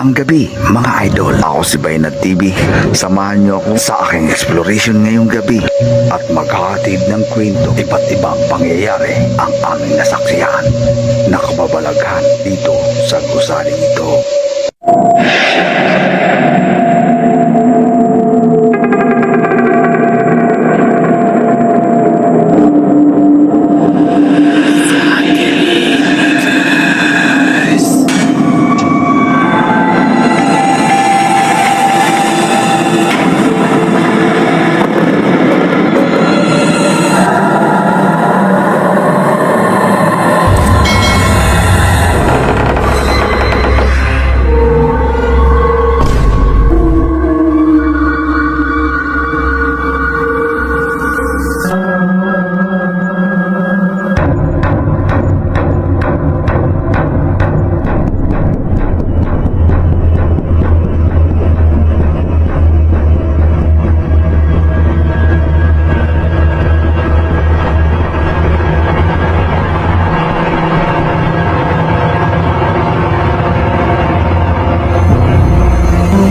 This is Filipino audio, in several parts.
Magandang gabi mga idol. Ako si Bainat TV. Samahan niyo ako sa aking exploration ngayong gabi at maghahatid ng kwento iba't ibang pangyayari ang aming nasaksihan. Nakababalaghan dito sa gusaling ito.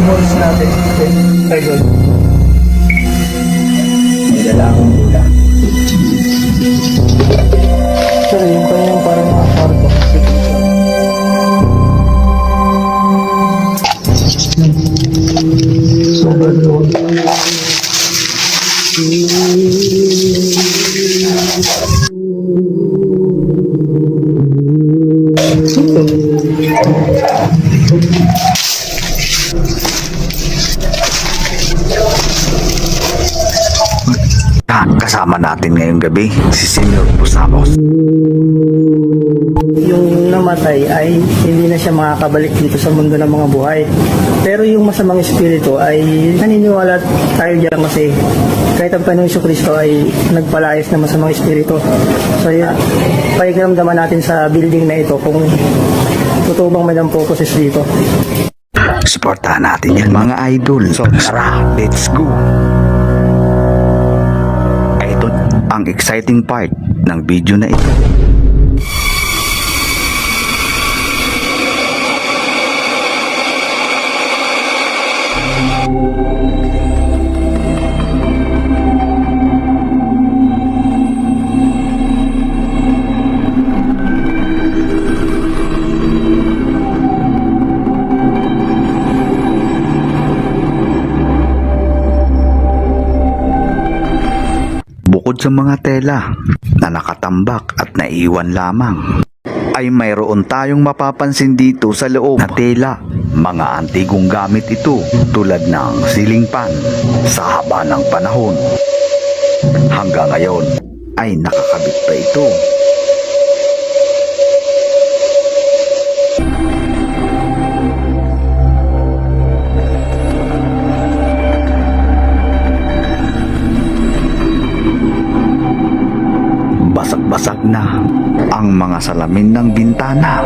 Balls natin. Idol. May dalawang mula. Pero yung kanyang parang nakakarto kasi. Sobrang load. Kasama natin ngayong gabi si Senyor Busamos. Yung namatay ay hindi na siya makakabalik dito sa mundo ng mga buhay. Pero yung masamang espiritu ay naniniwala tayo diyan kasi kahit ang Panginoong Kristo ay nagpalayas ng masamang espiritu. So yun, pakikiramdaman natin sa building na ito kung totoo bang may purposes dito. Suportahan natin yan mga idol. So tara, let's go! Ito ang exciting part ng video na ito. Bukod sa mga tela na nakatambak at naiwan lamang, ay mayroon tayong mapapansin dito sa loob na tela. Mga antigong gamit ito tulad ng ceiling fan sa haba ng panahon. Hanggang ngayon ay nakakabit pa ito. Basag-basag na ang mga salamin ng bintana.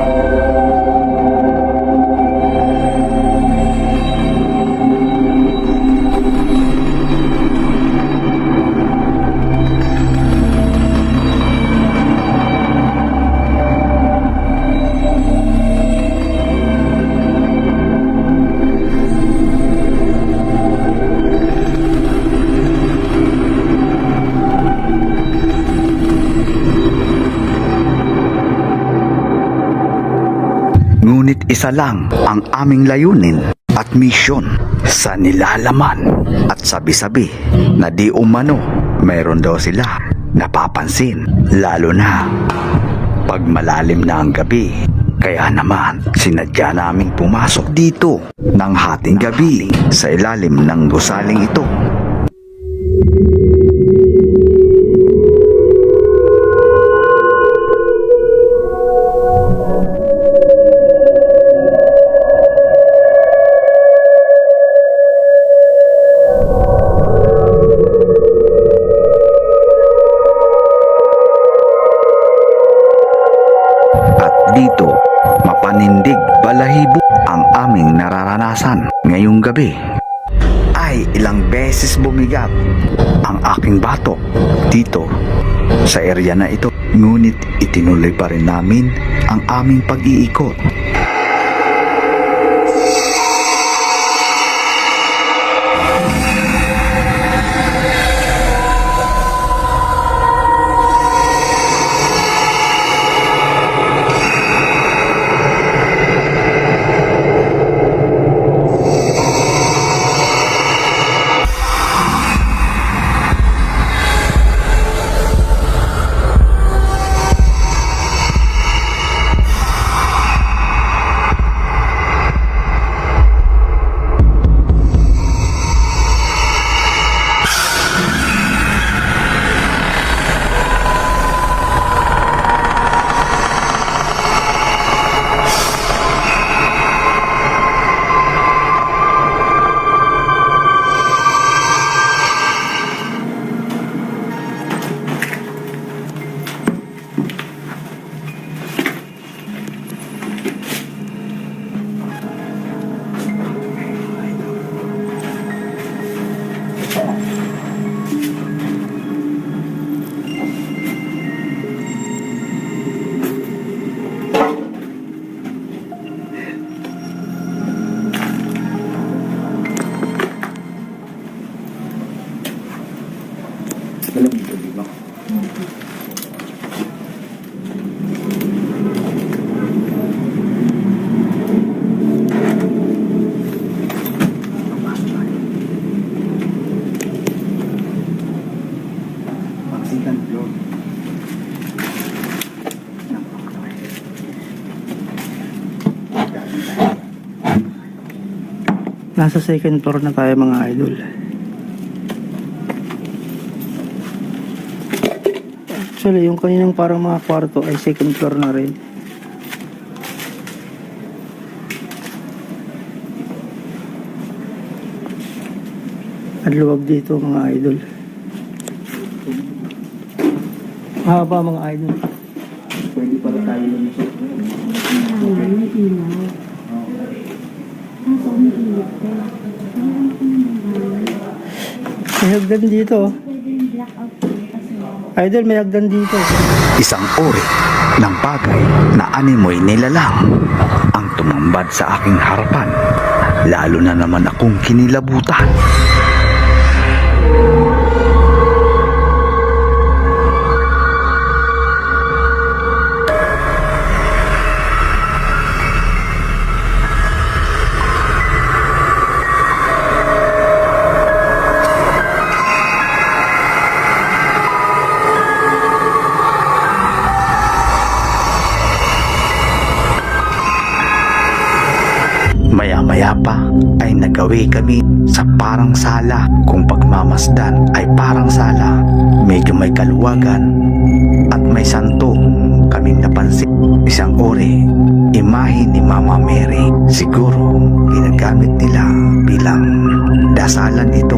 Ngunit isa lang ang aming layunin at misyon sa nilalaman at sabi-sabi na di umano mayroon daw sila napapansin, lalo na pag malalim na ang gabi. Kaya naman sinadya naming pumasok dito ng hating gabi sa ilalim ng gusaling ito. Dito, mapanindig balahibo ang aming nararanasan ngayong gabi. Ay ilang beses bumigat ang aking batok dito sa area na ito. Ngunit itinuloy pa rin namin ang aming pag-iikot. Nasa second floor na tayo mga idol. Actually, yung kaninang parang mga kwarto ay second floor na rin. Ang luwag dito mga idol. Mahaba mga idol. Pwede pala tayo lumusot. May ilaw. Kaso umiinit ko. May hagdan dito. Pwede yung blackout ko kasi Idol, may hagdan dito. Isang uri ng bagay na animoy nilalang ang tumambad sa aking harapan. Lalo na naman akong kinilabutan. Maya-maya pa ay nagawi kami sa parang sala. Kung pagmamasdan ay parang sala, medyo may kaluwagan at may santo kaming napansin. Isang uri, imahe ni Mama Mary. Siguro ginagamit nila bilang dasalan ito.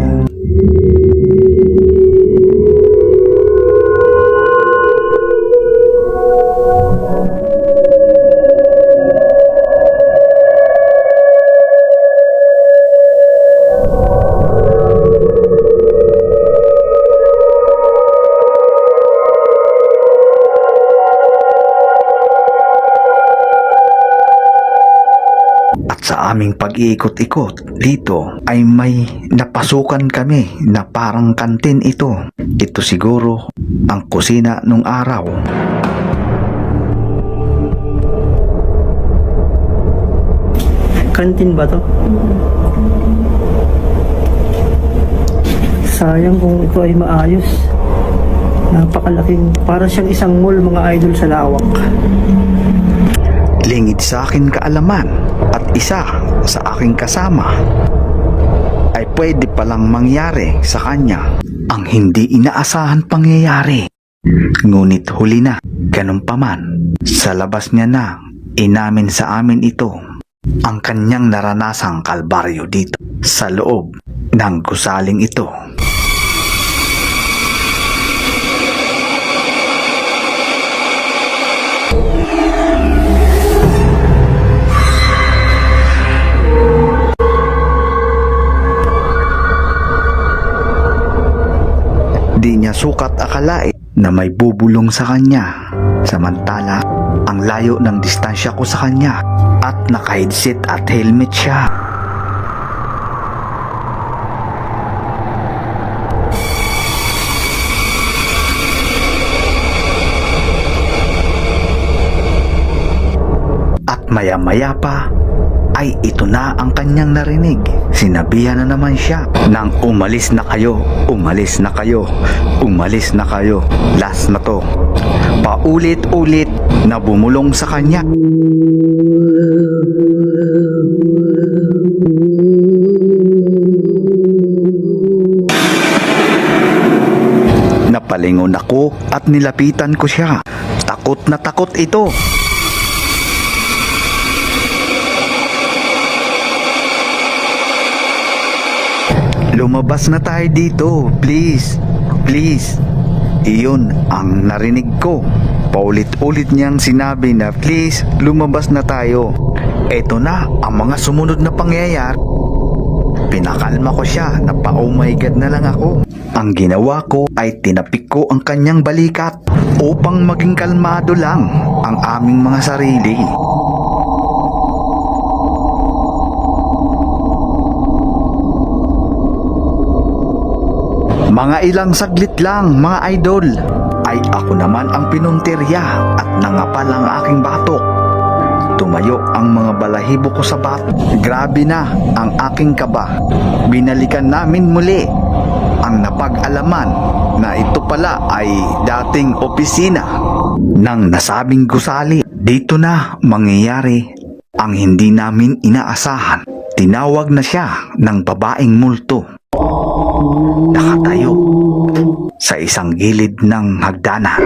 Sa aming pag-iikot-ikot dito ay may napasukan kami na parang kantin ito. Ito siguro ang kusina nung araw. Kantin ba to? Sayang kung ito ay maayos. Napakalaking, para siyang isang mall mga idol sa lawak. Lingid sa akin kaalaman at isa sa aking kasama ay pwede palang mangyari sa kanya ang hindi inaasahan pangyayari. Ngunit huli na, ganun pa man, sa labas niya na inamin sa amin ito ang kanyang naranasang kalbaryo dito sa loob ng gusaling ito. Di niya sukat akalain na may bubulong sa kanya. Samantala, ang layo ng distansya ko sa kanya at naka-headset at helmet siya. At maya-maya pa ay ito na ang kanyang narinig. Sinabihan na naman siya ng umalis na kayo, umalis na kayo, umalis na kayo. Last na to. Paulit-ulit na bumulong sa kanya. Napalingon ako at nilapitan ko siya. Takot na takot ito. Lumabas na tayo dito, please, please. Iyon ang narinig ko. Paulit-ulit niyang sinabi na please, lumabas na tayo. Eto na ang mga sumunod na pangyayari. Pinakalma ko siya na pa oh my god na lang ako. Ang ginawa ko ay tinapik ko ang kanyang balikat upang maging kalmado lang ang aming mga sarili. Mga ilang saglit lang mga idol, ay ako naman ang pinunterya at nangapal ang aking batok. Tumayo ang mga balahibo ko sa batok. Grabe na ang aking kaba. Binalikan namin muli ang napag-alaman na ito pala ay dating opisina ng nasabing gusali. Dito na mangyayari ang hindi namin inaasahan. Tinawag na siya ng babaeng multo. Nakatayo sa isang gilid ng hagdanan.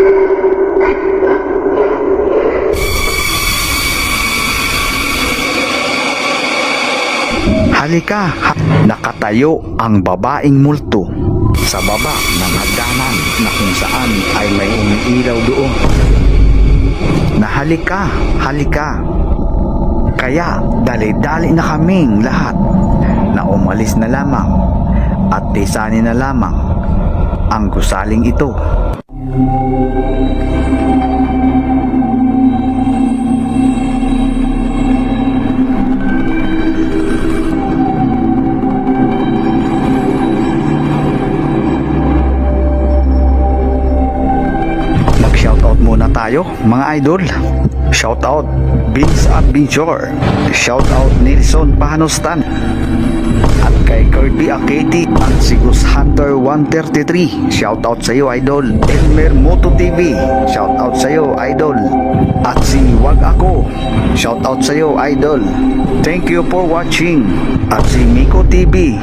Halika! Nakatayo ang babaeng multo sa baba ng hagdanan na kung saan ay may umiilaw doon. Na halika, halika. Kaya dali-dali na kaming lahat na umalis na lamang at tisanin na lamang ang gusaling ito. Mag-shoutout muna tayo mga idol. Shoutout Vince Adventure, shoutout Nelson Pahanostan, at kay Kirby Aketi at si Gus Hunter 133, shoutout sa iyo idol. Elmer Moto TV, shoutout sa iyo idol. At si Wag Ako, shoutout sa iyo idol. Thank you for watching. At si Miko TV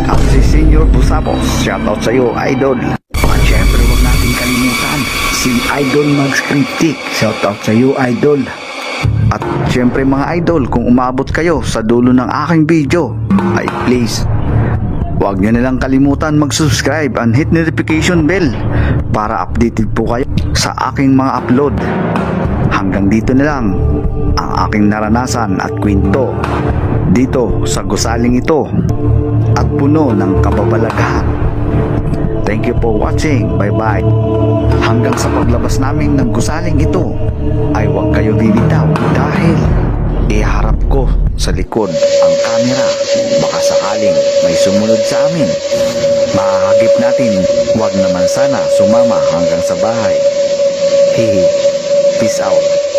at si Senior Busapos, shoutout sa iyo idol. At syempre huwag natin kalimutan si Idol Mags Cryptic, shoutout sa iyo idol. At syempre mga idol, kung umabot kayo sa dulo ng aking video, ay please huwag nyo nilang kalimutan mag-subscribe and hit notification bell para updated po kayo sa aking mga upload. Hanggang dito na lang ang aking naranasan at kwento dito sa gusaling ito at puno ng kababalaghan. Thank you for watching. Bye-bye. Hanggang sa paglabas namin ng gusaling ito, ay huwag kayo bibitaw dahil iharap ko sa likod ang camera. Baka sakaling may sumunod sa amin. Mahagip natin. Huwag naman sana sumama hanggang sa bahay. Hihi. Peace out.